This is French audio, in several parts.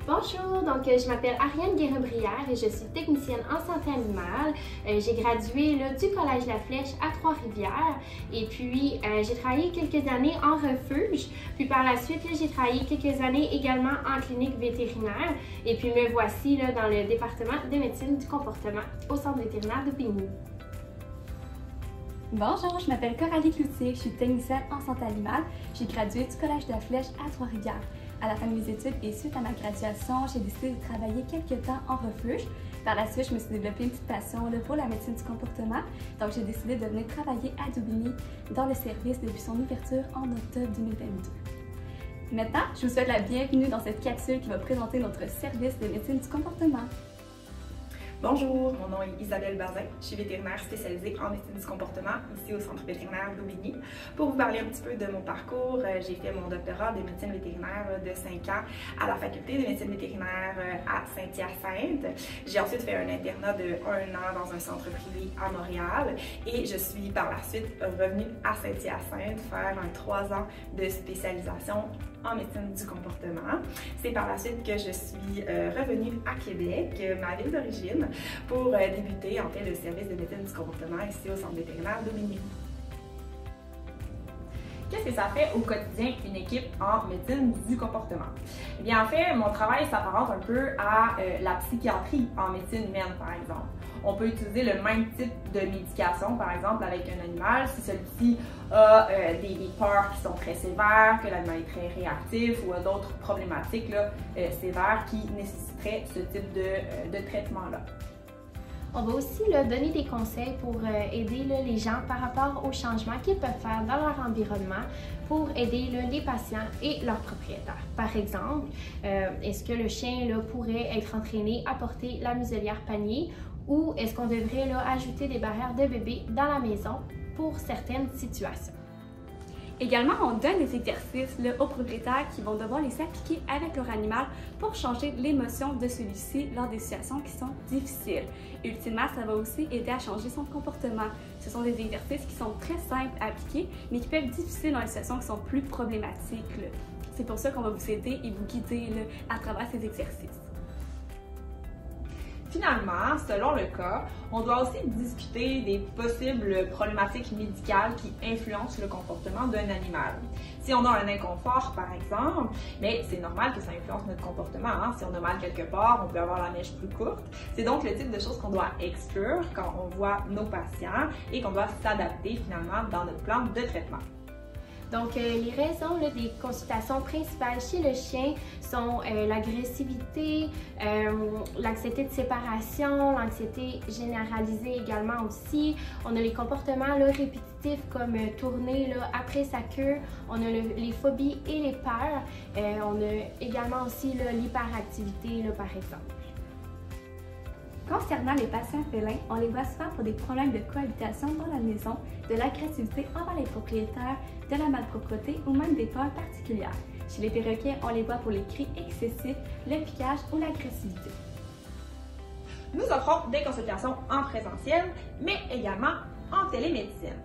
Bonjour, je m'appelle Ariane Guérin-Brière et je suis technicienne en santé animale. J'ai gradué du Collège La Flèche à Trois-Rivières et puis j'ai travaillé quelques années en refuge. Puis par la suite, j'ai travaillé quelques années également en clinique vétérinaire et puis me voici dans le département de médecine du comportement au centre vétérinaire de Bigny. Bonjour, je m'appelle Coralie Cloutier, je suis technicienne en santé animale. J'ai gradué du Collège de la Flèche à Trois-Rivières. À la fin de mes études et suite à ma graduation, j'ai décidé de travailler quelques temps en refuge. Par la suite, je me suis développée une petite passion pour la médecine du comportement. Donc, j'ai décidé de venir travailler à Daubigny dans le service depuis son ouverture en octobre 2022. Maintenant, je vous souhaite la bienvenue dans cette capsule qui va présenter notre service de médecine du comportement. Bonjour, mon nom est Isabelle Bazin, je suis vétérinaire spécialisée en médecine du comportement ici au centre vétérinaire d'Aubigny. Pour vous parler un petit peu de mon parcours, j'ai fait mon doctorat de médecine vétérinaire de 5 ans à la faculté de médecine vétérinaire à Saint-Hyacinthe. J'ai ensuite fait un internat de 1 an dans un centre privé à Montréal et je suis par la suite revenue à Saint-Hyacinthe faire un 3 ans de spécialisation en médecine du comportement. C'est par la suite que je suis revenue à Québec, ma ville d'origine, pour débuter en fait le service de médecine du comportement ici au centre vétérinaire d'Aubigny. Qu'est-ce que ça fait au quotidien une équipe en médecine du comportement? Eh bien, en fait, mon travail s'apparente un peu à la psychiatrie en médecine humaine, par exemple. On peut utiliser le même type de médication, par exemple, avec un animal, si celui-ci a des peurs qui sont très sévères, que l'animal est très réactif ou a d'autres problématiques sévères qui nécessiteraient ce type de traitement-là. On va aussi donner des conseils pour aider les gens par rapport aux changements qu'ils peuvent faire dans leur environnement pour aider les patients et leurs propriétaires. Par exemple, est-ce que le chien pourrait être entraîné à porter la muselière panier ou est-ce qu'on devrait ajouter des barrières de bébé dans la maison pour certaines situations? Également, on donne des exercices aux propriétaires qui vont devoir les appliquer avec leur animal pour changer l'émotion de celui-ci lors des situations qui sont difficiles. Ultimement, ça va aussi aider à changer son comportement. Ce sont des exercices qui sont très simples à appliquer, mais qui peuvent être difficiles dans les situations qui sont plus problématiques. C'est pour ça qu'on va vous aider et vous guider à travers ces exercices. Finalement, selon le cas, on doit aussi discuter des possibles problématiques médicales qui influencent le comportement d'un animal. Si on a un inconfort, par exemple, mais c'est normal que ça influence notre comportement. Si on a mal quelque part, on peut avoir la mèche plus courte. C'est donc le type de choses qu'on doit exclure quand on voit nos patients et qu'on doit s'adapter finalement dans notre plan de traitement. Donc, les raisons des consultations principales chez le chien sont l'agressivité, l'anxiété de séparation, l'anxiété généralisée également aussi. On a les comportements répétitifs comme tourner après sa queue. On a les phobies et les peurs. On a également aussi l'hyperactivité, par exemple. Concernant les patients félins, on les voit souvent pour des problèmes de cohabitation dans la maison, de l'agressivité envers les propriétaires, de la malpropreté ou même des peurs particulières. Chez les perroquets, on les voit pour les cris excessifs, le piquage ou l'agressivité. Nous offrons des consultations en présentiel, mais également en télémédecine.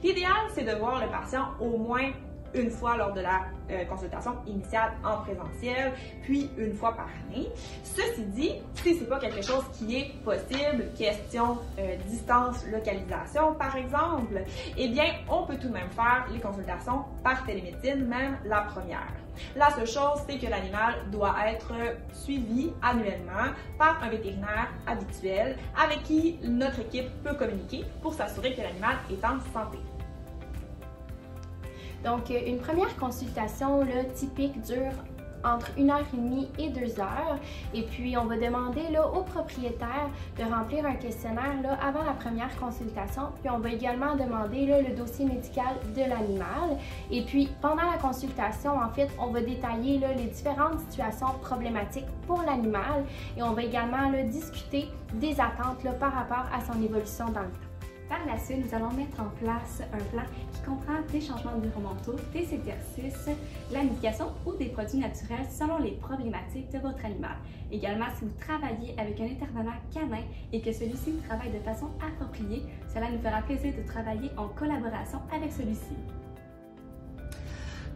L'idéal, c'est de voir le patient au moins une fois lors de la consultation initiale en présentiel, puis une fois par année. Ceci dit, si c'est pas quelque chose qui est possible, question distance, localisation par exemple, eh bien, on peut tout de même faire les consultations par télémédecine, même la première. La seule chose, c'est que l'animal doit être suivi annuellement par un vétérinaire habituel avec qui notre équipe peut communiquer pour s'assurer que l'animal est en santé. Donc, une première consultation typique dure entre 1h30 et 2 heures. Et puis, on va demander au propriétaire de remplir un questionnaire avant la première consultation. Puis, on va également demander le dossier médical de l'animal. Et puis, pendant la consultation, en fait, on va détailler les différentes situations problématiques pour l'animal. Et on va également discuter des attentes par rapport à son évolution dans le temps. Par la suite, nous allons mettre en place un plan qui comprend des changements environnementaux, des exercices, de la médication ou des produits naturels selon les problématiques de votre animal. Également, si vous travaillez avec un intervenant canin et que celui-ci travaille de façon appropriée, cela nous fera plaisir de travailler en collaboration avec celui-ci.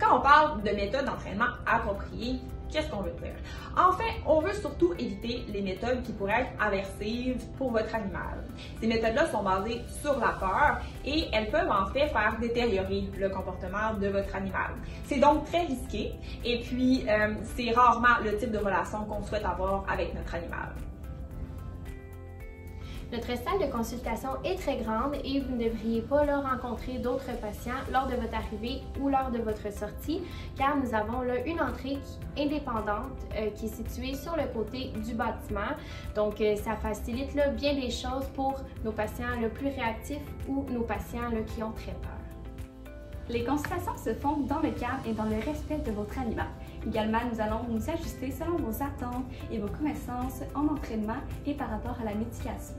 Quand on parle de méthode d'entraînement appropriée, Qu'est-ce qu'on veut dire? En fait, on veut surtout éviter les méthodes qui pourraient être aversives pour votre animal. Ces méthodes-là sont basées sur la peur et elles peuvent en fait faire détériorer le comportement de votre animal. C'est donc très risqué et puis c'est rarement le type de relation qu'on souhaite avoir avec notre animal. Notre salle de consultation est très grande et vous ne devriez pas là, rencontrer d'autres patients lors de votre arrivée ou lors de votre sortie, car nous avons là une entrée indépendante qui est située sur le côté du bâtiment. Donc, ça facilite là, bien les choses pour nos patients le plus réactifs ou nos patients là, qui ont très peur. Les consultations se font dans le calme et dans le respect de votre animal. Également, nous allons nous ajuster selon vos attentes et vos connaissances en entraînement et par rapport à la médication.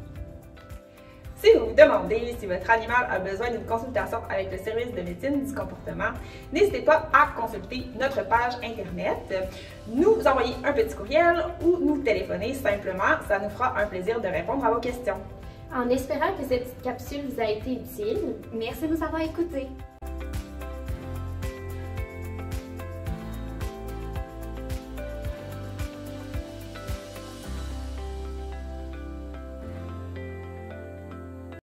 Si vous vous demandez si votre animal a besoin d'une consultation avec le service de médecine du comportement, n'hésitez pas à consulter notre page Internet, nous envoyer un petit courriel ou nous téléphoner simplement. Ça nous fera un plaisir de répondre à vos questions. En espérant que cette petite capsule vous a été utile, merci de nous avoir écoutés.